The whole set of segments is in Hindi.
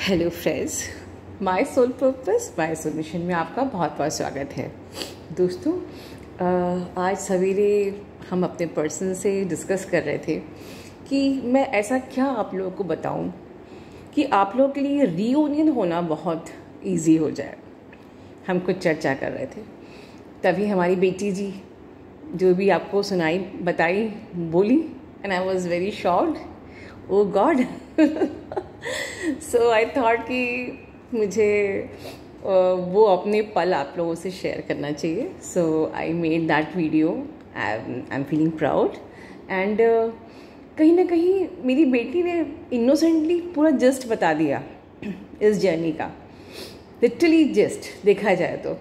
Hello friends, my soul purpose my soul mission में आपका बहुत बहुत स्वागत है। दोस्तों, आज सवेरे हम अपने पर्सन से डिस्कस कर रहे थे कि मैं ऐसा क्या आप लोगों को बताऊं कि आप लोगों के लिए रीयूनियन होना बहुत इजी हो जाए। हम कुछ चर्चा कर रहे थे, तभी हमारी बेटी जी जो भी आपको सुनाई बताई बोली, and I was very shocked. Oh god. So I thought कि मुझे वो अपने पल आप लोगों से शेयर करना चाहिए। So I made that video. I am feeling proud and कहीं ना कहीं मेरी बेटी ने इनोसेंटली पूरा जस्ट बता दिया इस जर्नी का, लिटरली जस्ट देखा जाए तो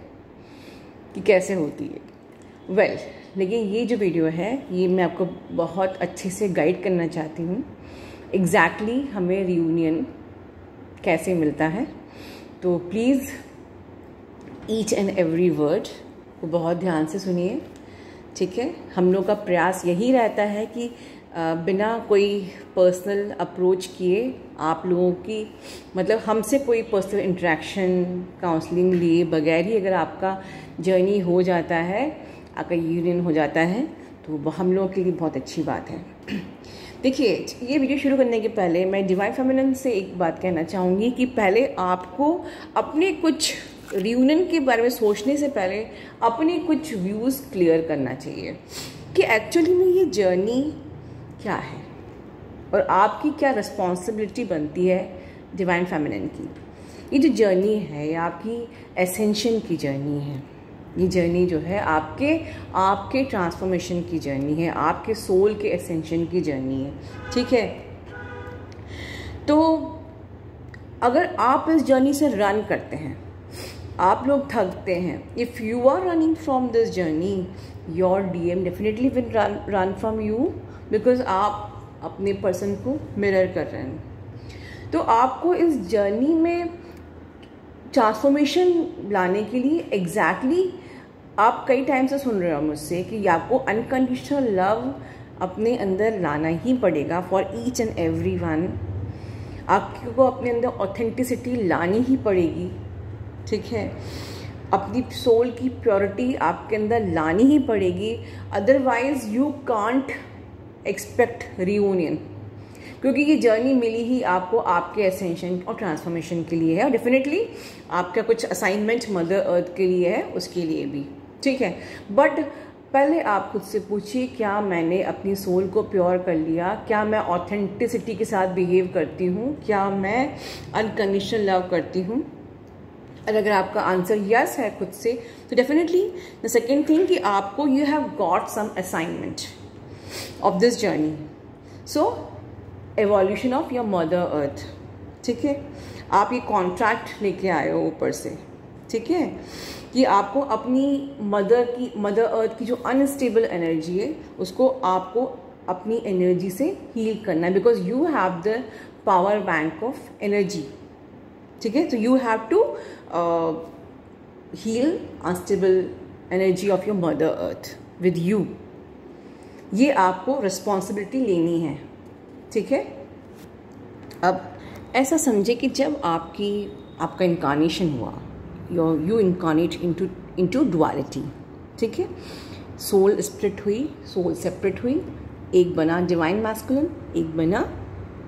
कि कैसे होती है। वेल, लेकिन ये जो वीडियो है ये मैं आपको बहुत अच्छे से गाइड करना चाहती हूँ एग्जैक्टली हमें रियूनियन कैसे मिलता है। तो please each and every word को बहुत ध्यान से सुनिए, ठीक है। हम लोग का प्रयास यही रहता है कि बिना कोई पर्सनल अप्रोच किए आप लोगों की मतलब हमसे कोई पर्सनल इंटरेक्शन काउंसलिंग लिए बगैर ही अगर आपका जर्नी हो जाता है, आपका यूनियन हो जाता है, तो हम लोगों के लिए बहुत अच्छी बात है। देखिए, ये वीडियो शुरू करने के पहले मैं डिवाइन फेमिनिन से एक बात कहना चाहूँगी कि पहले आपको अपने कुछ रियूनियन के बारे में सोचने से पहले अपने कुछ व्यूज़ क्लियर करना चाहिए कि एक्चुअली में ये जर्नी क्या है और आपकी क्या रिस्पॉन्सिबिलिटी बनती है डिवाइन फेमिनिन की। ये जो जर्नी है ये आपकी एसेंशन की जर्नी है। ये जर्नी जो है आपके ट्रांसफॉर्मेशन की जर्नी है, आपके सोल के एसेंशन की जर्नी है, ठीक है। तो अगर आप इस जर्नी से रन करते हैं, आप लोग थकते हैं, if you are running from this journey your DM definitely will run from you, because आप अपने पर्सन को मिरर कर रहे हैं। तो आपको इस जर्नी में ट्रांसफॉर्मेशन लाने के लिए एग्जैक्टली आप कई टाइम से सुन रहे हो मुझसे कि आपको अनकंडीशनल लव अपने अंदर लाना ही पड़ेगा for each and every one. आपको अपने अंदर ऑथेंटिसिटी लानी ही पड़ेगी, ठीक है। अपनी सोल की प्योरिटी आपके अंदर लानी ही पड़ेगी, otherwise you can't expect reunion, क्योंकि ये जर्नी मिली ही आपको आपके एसेंशन और ट्रांसफॉर्मेशन के लिए है और डेफिनेटली आपका कुछ असाइनमेंट मदर अर्थ के लिए है, उसके लिए भी, ठीक है। बट पहले आप खुद से पूछिए, क्या मैंने अपनी सोल को प्योर कर लिया? क्या मैं ऑथेंटिसिटी के साथ बिहेव करती हूँ? क्या मैं अनकंडीशनल लव करती हूँ? और अगर आपका आंसर यस है खुद से, तो डेफिनेटली द सेकेंड थिंग कि आपको you have got some assignment of this journey. So evolution of your mother earth, ठीक है। आप ये कॉन्ट्रैक्ट लेके आए हो ऊपर से, ठीक है, कि आपको अपनी मदर अर्थ की जो अनस्टेबल एनर्जी है उसको आपको अपनी एनर्जी से हील करना है, because you have the power bank of energy, ठीक है। तो you have to heal unstable energy of your mother earth with you. ये आपको रिस्पॉन्सिबिलिटी लेनी है, ठीक है। अब ऐसा समझे कि जब आपका इनकारनेशन हुआ, यू इनकारनेट इनटू डुअलिटी, ठीक है। सोल स्प्लिट हुई, सोल सेपरेट हुई, एक बना डिवाइन मैस्कुलिन, एक बना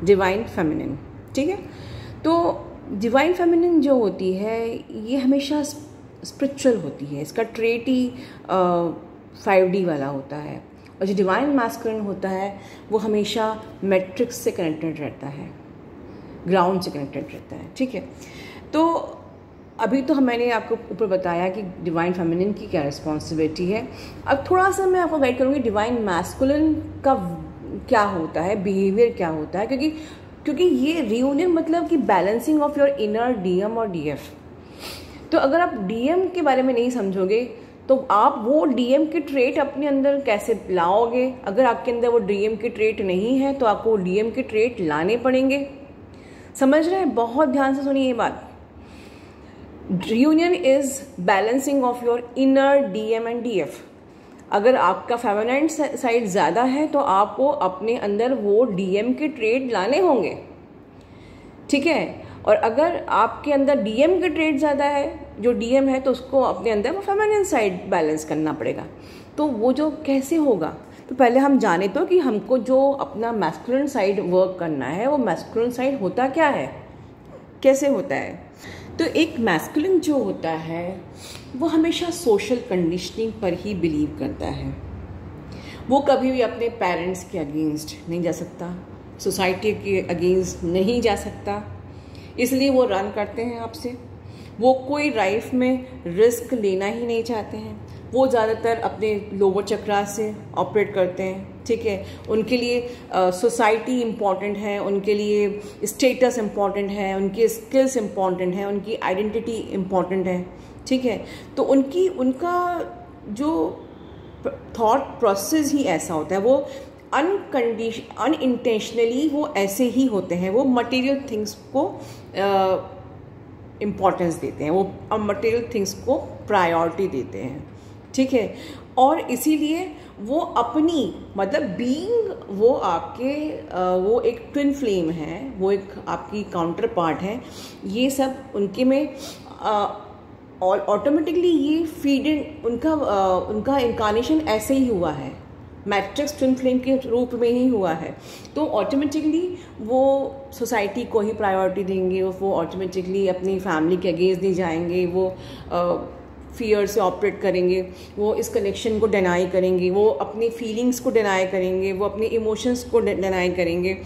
डिवाइन फेमिनिन, ठीक है। तो डिवाइन फेमिनिन जो होती है ये हमेशा स्पिरिचुअल होती है, इसका ट्रेट ही 5D वाला होता है, और जो डिवाइन मैस्कुलिन होता है वो हमेशा मैट्रिक्स से कनेक्टेड रहता है, ग्राउंड से कनेक्टेड रहता है, ठीक है। तो अभी तो मैंने आपको ऊपर बताया कि डिवाइन फेमिनिन की क्या रिस्पॉन्सिबिलिटी है। अब थोड़ा सा मैं आपको गाइड करूँगी डिवाइन मैस्कुलिन का क्या होता है, बिहेवियर क्या होता है, क्योंकि ये रियूनियन मतलब कि balancing of your inner DM और डीएफ। तो अगर आप डीएम के बारे में नहीं समझोगे तो आप वो डीएम के ट्रेट अपने अंदर कैसे लाओगे? अगर आपके अंदर वो डीएम के ट्रेट नहीं है तो आपको डीएम के ट्रेट लाने पड़ेंगे। समझ रहे हैं? बहुत ध्यान से सुनिए ये बात। Reunion is balancing of your inner DM and DF. अगर आपका फेमिनाइन साइड ज़्यादा है तो आपको अपने अंदर वो डीएम के ट्रेट लाने होंगे, ठीक है। और अगर आपके अंदर डीएम का ट्रेड ज़्यादा है, जो डीएम है, तो उसको अपने अंदर वो फेमिनिन साइड बैलेंस करना पड़ेगा। तो वो जो कैसे होगा, तो पहले हम जाने तो कि हमको जो अपना मैस्कुलिन साइड वर्क करना है वो मैस्कुलिन साइड होता क्या है, कैसे होता है। तो एक मैस्कुलिन जो होता है वो हमेशा सोशल कंडीशनिंग पर ही बिलीव करता है। वो कभी भी अपने पेरेंट्स के अगेंस्ट नहीं जा सकता, सोसाइटी के अगेंस्ट नहीं जा सकता, इसलिए वो रन करते हैं आपसे। वो कोई लाइफ में रिस्क लेना ही नहीं चाहते हैं। वो ज़्यादातर अपने लोअर चक्रा से ऑपरेट करते हैं, ठीक है। उनके लिए सोसाइटी इम्पॉर्टेंट है, उनके लिए स्टेटस इम्पॉर्टेंट है, उनके स्किल्स इम्पॉर्टेंट है, उनकी आइडेंटिटी इम्पॉर्टेंट है, ठीक है। तो उनका जो थॉट प्रोसेस ही ऐसा होता है, वो अनइंटेंशनली वो ऐसे ही होते हैं। वो मटेरियल थिंग्स को इम्पोर्टेंस देते हैं, वो मटेरियल थिंग्स को प्रायोरिटी देते हैं, ठीक है। और इसीलिए वो अपनी मतलब बीइंग वो आपके वो एक ट्विन फ्लेम है, वो एक आपकी काउंटर पार्ट है। ये सब उनके में और ऑटोमेटिकली ये फीड उनका इनकारनेशन ऐसे ही हुआ है, मैट्रिक्स ट्विन फ्लेम के रूप में ही हुआ है। तो ऑटोमेटिकली वो सोसाइटी को ही प्रायोरिटी देंगे, वो ऑटोमेटिकली अपनी फैमिली के अगेंस्ट नहीं जाएंगे, वो फियर से ऑपरेट करेंगे, वो इस कनेक्शन को डिनाई करेंगे, वो अपनी फीलिंग्स को डिनाई करेंगे, वो अपने इमोशंस को डिनाई करेंगे।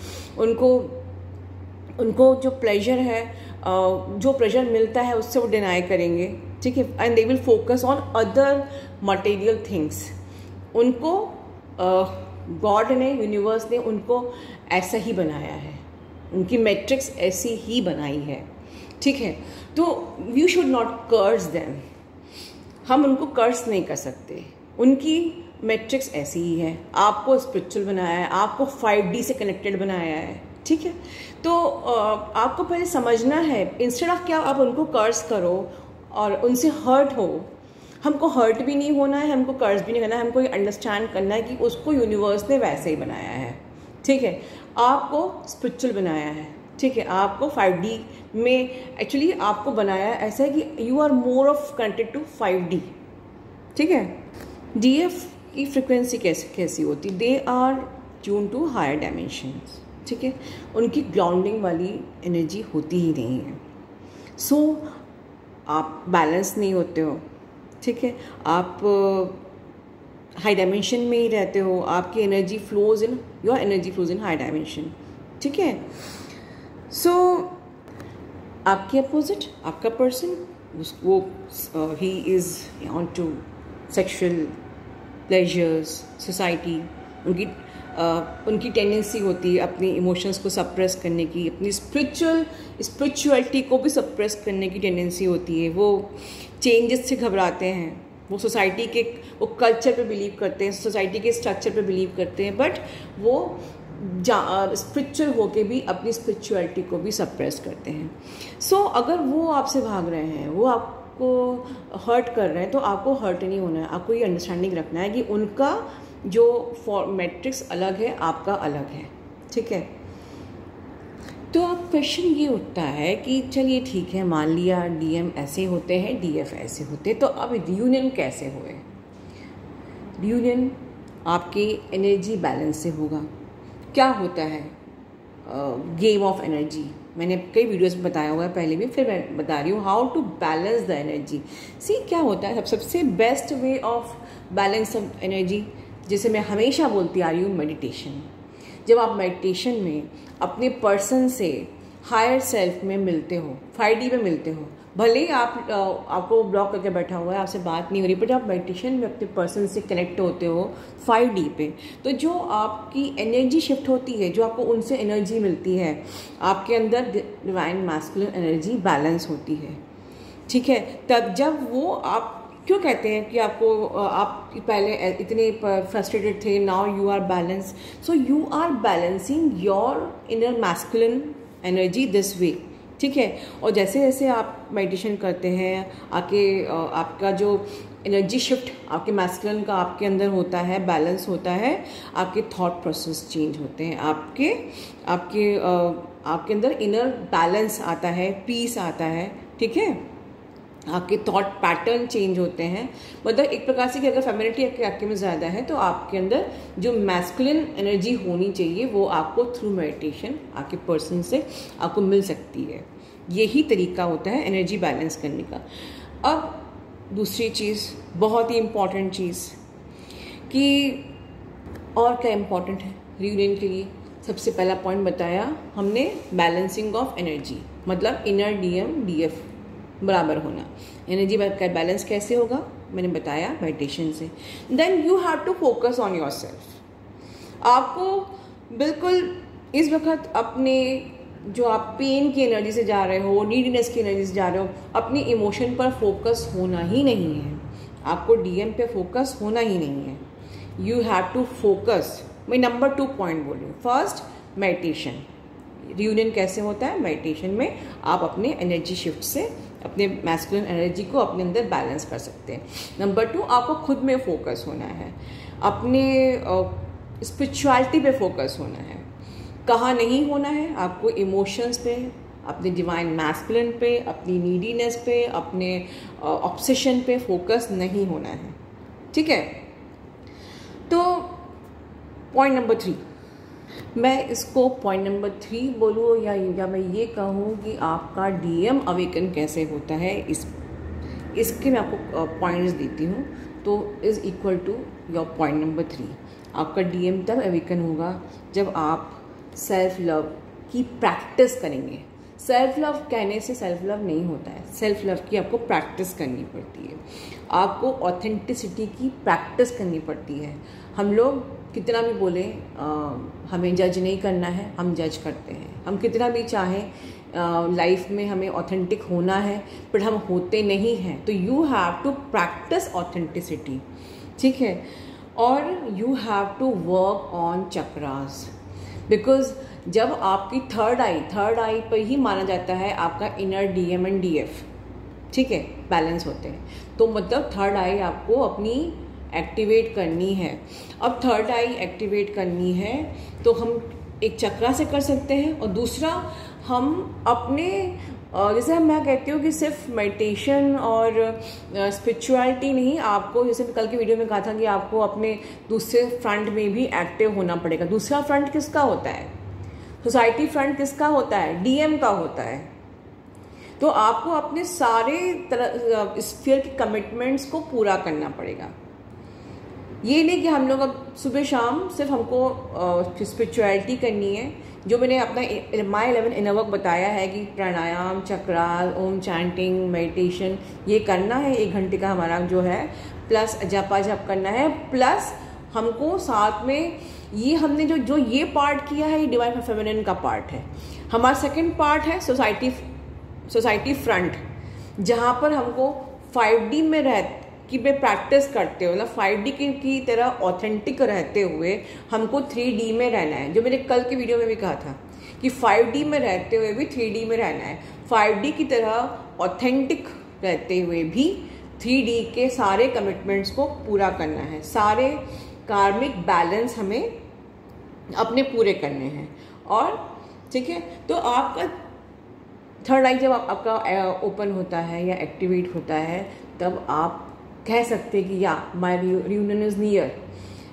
उनको जो प्लेजर है, जो प्लेजर मिलता है उससे वो डिनाई करेंगे, ठीक है। And they will focus on other material things. उनको गॉड ने, यूनिवर्स ने उनको ऐसा ही बनाया है, उनकी मैट्रिक्स ऐसी ही बनाई है, ठीक है। तो we should not curse them, हम उनको कर्स नहीं कर सकते, उनकी मैट्रिक्स ऐसी ही है। आपको स्पिरिचुअल बनाया है, आपको 5D से कनेक्टेड बनाया है, ठीक है। तो आपको पहले समझना है, इंस्टेड ऑफ क्या आप उनको कर्स करो और उनसे हर्ट हो। हमको हर्ट भी नहीं होना है, हमको कर्ज भी नहीं करना है, हमको ये अंडरस्टैंड करना है कि उसको यूनिवर्स ने वैसे ही बनाया है, ठीक है। आपको स्पिरिचुअल बनाया है, ठीक है। आपको 5D में एक्चुअली आपको बनाया है ऐसा है कि you are more of connected to 5D, ठीक है। DF की फ्रिक्वेंसी कैसी होती, they are tune to higher dimensions, ठीक है। उनकी ग्राउंडिंग वाली एनर्जी होती ही नहीं है। सो आप बैलेंस नहीं होते हो, ठीक है। आप हाई डायमेंशन में ही रहते हो, आपकी energy flows in, your energy flows in high dimension, ठीक है। सो आपके अपोजिट आपका पर्सन, वो ही is on to sexual pleasures, society, उनकी टेंडेंसी होती है अपनी इमोशंस को सप्रेस करने की, अपनी स्पिरिचुअलिटी को भी सप्रेस करने की टेंडेंसी होती है। वो चेंजेस से घबराते हैं, वो सोसाइटी के वो कल्चर पे बिलीव करते हैं, सोसाइटी के स्ट्रक्चर पे बिलीव करते हैं, बट वो स्पिरिचुअल होके भी अपनी स्पिरिचुअलिटी को भी सप्रेस करते हैं। सो अगर वो आपसे भाग रहे हैं, वो आपको हर्ट कर रहे हैं, तो आपको हर्ट नहीं होना है। आपको ये अंडरस्टैंडिंग रखना है कि उनका जो मैट्रिक्स अलग है, आपका अलग है, ठीक है। तो अब क्वेश्चन ये उठता है कि चलिए ठीक है, मान लिया DM ऐसे होते हैं, DF ऐसे होते हैं, तो अब रियूनियन कैसे हुए। रियूनियन आपके एनर्जी बैलेंस से होगा। क्या होता है गेम ऑफ एनर्जी, मैंने कई वीडियोस में बताया हुआ है पहले भी, फिर मैं बता रही हूँ, how to balance the energy. See क्या होता है, सबसे best way of balance of energy, जिसे मैं हमेशा बोलती आ रही हूँ, मेडिटेशन। जब आप मेडिटेशन में अपने पर्सन से हायर सेल्फ में मिलते हो, 5D में मिलते हो, भले ही आपको ब्लॉक करके बैठा हुआ है, आपसे बात नहीं हो रही, बट आप मेडिटेशन में अपने पर्सन से कनेक्ट होते हो 5D पे, तो जो आपकी एनर्जी शिफ्ट होती है, जो आपको उनसे एनर्जी मिलती है, आपके अंदर डिवाइन मैस्कुलिन एनर्जी बैलेंस होती है, ठीक है। तब जब वो आप क्यों कहते हैं कि आप पहले इतने फ्रस्ट्रेटेड थे, now you are balance, so you are balancing your inner masculine energy this way, ठीक है। और जैसे जैसे आप मेडिटेशन करते हैं, आपका जो एनर्जी शिफ्ट आपके मैस्कुलिन का आपके अंदर होता है, बैलेंस होता है, आपके थॉट प्रोसेस चेंज होते हैं, आपके अंदर इनर बैलेंस आता है, पीस आता है, ठीक है, आपके थॉट पैटर्न चेंज होते हैं। मतलब एक प्रकार से कि अगर फेमिनिटी आपके में ज़्यादा है तो आपके अंदर जो मैस्कुलिन एनर्जी होनी चाहिए वो आपको थ्रू मेडिटेशन आपके पर्सन से आपको मिल सकती है। यही तरीका होता है एनर्जी बैलेंस करने का। अब दूसरी चीज़, बहुत ही इम्पॉर्टेंट चीज़ कि और क्या इम्पॉर्टेंट है रियूनियन के लिए, सबसे पहला पॉइंट बताया हमने, बैलेंसिंग ऑफ एनर्जी, मतलब इनर डीएम डीएफ बराबर होना। एनर्जी का बैलेंस कैसे होगा मैंने बताया, मेडिटेशन से। Then you have to focus on your self. आपको बिल्कुल इस वक्त अपने जो आप पेन की एनर्जी से जा रहे हो, नीडीनेस की एनर्जी से जा रहे हो, अपनी इमोशन पर फोकस होना ही नहीं है। आपको डीएम पे फोकस होना ही नहीं है। You have to focus. मैं नंबर 2 पॉइंट बोल रही हूँ। First, meditation. रियूनियन कैसे होता है? मेडिटेशन में आप अपने एनर्जी शिफ्ट से अपने मैस्कुलिन एनर्जी को अपने अंदर बैलेंस कर सकते हैं। नंबर 2, आपको खुद में फोकस होना है, अपने स्पिरिचुअलिटी पे फोकस होना है। कहाँ नहीं होना है? आपको इमोशंस पे, अपने डिवाइन मैस्कुलिन पे, अपनी नीडीनेस पे, अपने ऑब्सेशन पे फोकस नहीं होना है, ठीक है। तो पॉइंट नंबर 3, मैं इसको पॉइंट नंबर 3 बोलूँ या मैं ये कहूँ कि आपका डीएम अवेकन कैसे होता है, इसके मैं आपको पॉइंट्स देती हूँ। तो is equal to your point number 3। आपका डीएम तब अवेकन होगा जब आप सेल्फ लव की प्रैक्टिस करेंगे। सेल्फ लव कहने से सेल्फ लव नहीं होता है, सेल्फ लव की आपको प्रैक्टिस करनी पड़ती है। आपको ऑथेंटिसिटी की प्रैक्टिस करनी पड़ती है। हम लोग कितना भी बोले हमें जज नहीं करना है, हम जज करते हैं। हम कितना भी चाहें लाइफ में हमें ऑथेंटिक होना है, बट हम होते नहीं हैं। तो you have to practice authenticity, ठीक है। और you have to work on chakras, because जब आपकी थर्ड आई पर ही माना जाता है आपका इनर डीएम एंड डीएफ, ठीक है, बैलेंस होते हैं। तो मतलब थर्ड आई आपको अपनी एक्टिवेट करनी है। अब थर्ड आई एक्टिवेट करनी है तो हम एक चक्रा से कर सकते हैं, और दूसरा हम अपने जैसे मैं कहती हूँ कि सिर्फ मेडिटेशन और स्पिरिचुअलिटी नहीं, आपको जैसे कल की वीडियो में कहा था कि आपको अपने दूसरे फ्रंट में भी एक्टिव होना पड़ेगा। दूसरा फ्रंट किसका होता है? सोसाइटी फ्रंट किसका होता है? डीएम का होता है। तो आपको अपने सारे तरह स्फीयर के कमिटमेंट्स को पूरा करना पड़ेगा। ये नहीं कि हम लोग अब सुबह शाम सिर्फ हमको स्पिरिचुअलिटी करनी है। जो मैंने अपना माई 11 इनर वर्क बताया है कि प्राणायाम, चक्रास, ओम चैंटिंग, मेडिटेशन ये करना है 1 घंटे का हमारा जो है, प्लस जपा जप करना है, प्लस हमको साथ में ये हमने जो ये पार्ट किया है ये डिवाइन फेमिनिन का पार्ट है। हमारा सेकंड पार्ट है सोसाइटी फ्रंट, जहाँ पर हमको 5D में कि मैं प्रैक्टिस करते हो, मतलब 5D की तरह ऑथेंटिक रहते हुए हमको 3D में रहना है। जो मैंने कल की वीडियो में भी कहा था कि 5D में रहते हुए भी 3D में रहना है। 5D की तरह ऑथेंटिक रहते हुए भी 3D के सारे कमिटमेंट्स को पूरा करना है। सारे कार्मिक बैलेंस हमें अपने पूरे करने हैं। और ठीक है, तो आपका थर्ड आई जब आपका ओपन होता है या एक्टिवेट होता है, तब आप कह सकते हैं कि या my reunion is near.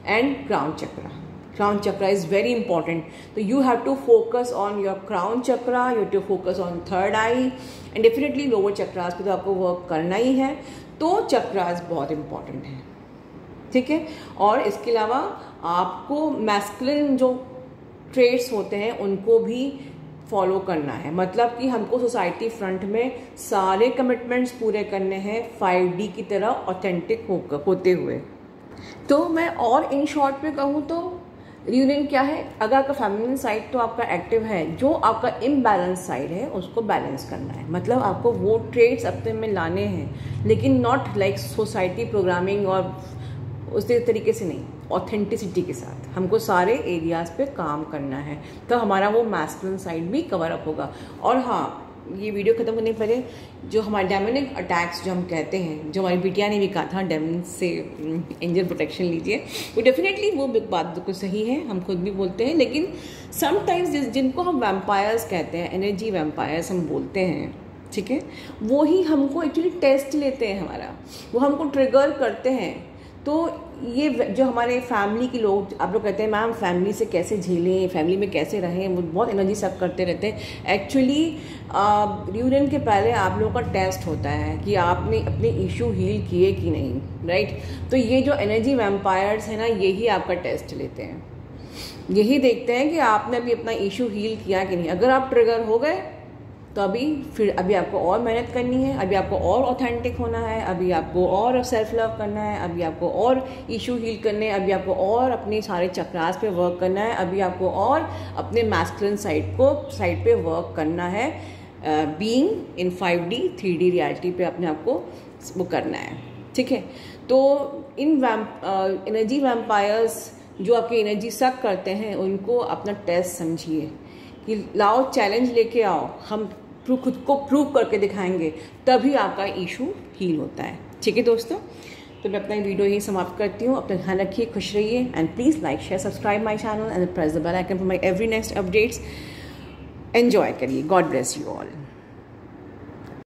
And crown chakra is very important. तो you have to focus on your crown chakra, you have to focus on third eye, and definitely lower chakras पे तो आपको वर्क करना ही है। तो चक्रास बहुत इंपॉर्टेंट है, ठीक है। और इसके अलावा आपको मैस्कुलिन जो ट्रेट्स होते हैं उनको भी फॉलो करना है। मतलब कि हमको सोसाइटी फ्रंट में सारे कमिटमेंट्स पूरे करने हैं 5D की तरह ऑथेंटिक होते हुए। तो मैं और इन शॉर्ट में कहूँ तो रियूनियन क्या है? अगर आपका फेमिनिन साइड तो आपका एक्टिव है, जो आपका इम्बैलेंस साइड है उसको बैलेंस करना है। मतलब आपको वो ट्रेट्स अपने में लाने हैं, लेकिन नॉट लाइक सोसाइटी प्रोग्रामिंग और उस तरीके से नहीं, ऑथेंटिसिटी के साथ हमको सारे एरियाज पे काम करना है। तो हमारा वो मैस्कुलिन साइड भी कवर अप होगा। और हाँ, ये वीडियो ख़त्म होने पहले जो हमारे डेमोनिक अटैक्स जो हम कहते हैं, जो हमारी बिटिया ने भी कहा था डेमन से एंजल प्रोटेक्शन लीजिए, वो डेफिनेटली वो बात बिल्कुल सही है, हम खुद भी बोलते हैं। लेकिन समटाइम्स जिनको हम वैम्पायर्स कहते हैं, एनर्जी वैम्पायर्स हम बोलते हैं, ठीक है, वो ही हमको एक्चुअली टेस्ट लेते हैं हमारा, वो हमको ट्रिगर करते हैं। तो ये जो हमारे फैमिली के लोग, आप लोग कहते हैं मैम फैमिली से कैसे झेलें, फैमिली में कैसे रहें, वो बहुत एनर्जी सक करते रहते हैं। एक्चुअली रियूनियन के पहले आप लोगों का टेस्ट होता है कि आपने अपने इशू हील किए कि नहीं, राइट। तो ये जो एनर्जी वैम्पायर्स हैं ना, यही आपका टेस्ट लेते हैं, यही देखते हैं कि आपने अभी अपना इशू हील किया कि नहीं। अगर आप ट्रिगर हो गए तो अभी आपको और मेहनत करनी है, अभी आपको और ऑथेंटिक होना है, अभी आपको और सेल्फ लव करना है, अभी आपको और इशू हील करने हैं, अभी आपको और अपने सारे चक्रास पे वर्क करना है, अभी आपको और अपने मैस्कुलिन साइड पे वर्क करना है। Being in 5D 3D reality पे अपने आपको वो करना है, ठीक है। तो इन एनर्जी वैम्पायर्स जो आपकी एनर्जी सक करते हैं, उनको अपना टेस्ट समझिए कि लाओ चैलेंज लेके आओ, हम खुद को प्रूव करके दिखाएंगे, तभी आपका इशू हील होता है, ठीक है दोस्तों। तो मैं अपना वीडियो यही समाप्त करती हूँ। अपना ध्यान रखिए, खुश रहिए, and please like share subscribe my channel and press the bell icon for my every next updates. Enjoy करिए। God bless you all.